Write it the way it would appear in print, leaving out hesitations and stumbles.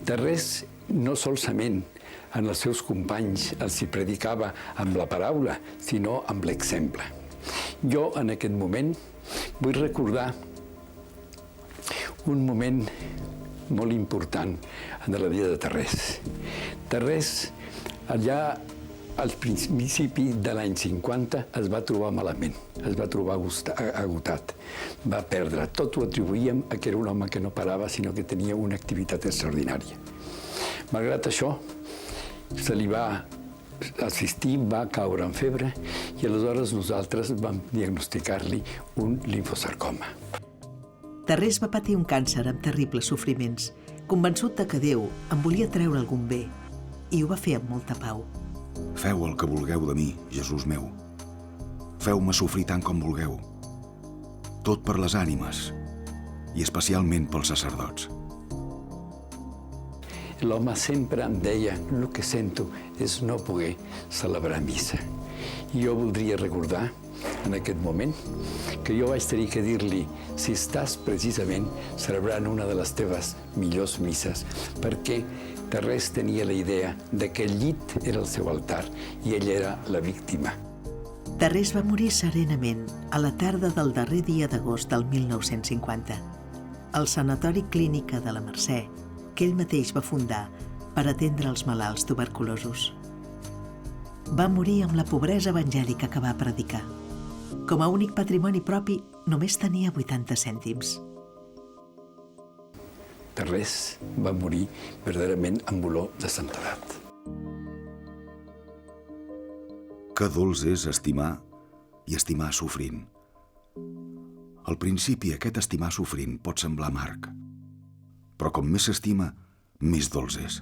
Tarrés no solament en els seus companys els hi predicava amb la paraula, sinó amb l'exemple. Jo, en aquest moment, vull recordar un moment molt important en la vida de Tarrés. Tarrés, allà al principi de l'any 50, es va trobar malament, es va trobar agotat. Va perdre. Tot ho atribuïem a que era un home que no parava, sinó que tenia una activitat extraordinària. Malgrat això, se li va assistir, va caure en febre i aleshores nosaltres vam diagnosticar-li un limfosarcoma. Tarrés va patir un càncer amb terribles sofriments, convençut que Déu en volia treure algun bé, i ho va fer amb molta pau. Feu el que vulgueu de mi, Jesús meu. Feu-me sofrir tant com vulgueu. Tot per les ànimes, i especialment pels sacerdots. L'home sempre em deia, el que sento és no poder celebrar missa. I jo voldria recordar, en aquest moment, que jo vaig tenir que dir-li si estàs precisament celebrant una de les teves millors misses, perquè Tarrés tenia la idea de que el llit era el seu altar i ell era la víctima. Tarrés va morir serenament a la tarda del darrer dia d'agost del 1950, al Sanatori Clínica de la Mercè, que ell mateix va fundar per atendre els malalts tuberculosos. Va morir amb la pobresa evangèlica que va predicar. Com a únic patrimoni propi, només tenia 80 cèntims. Tarrés va morir verdaderament amb olor de santedat. Que dolç és estimar i estimar sofrint. Al principi, aquest estimar sofrint pot semblar amarg, però com més s'estima, més dolç és.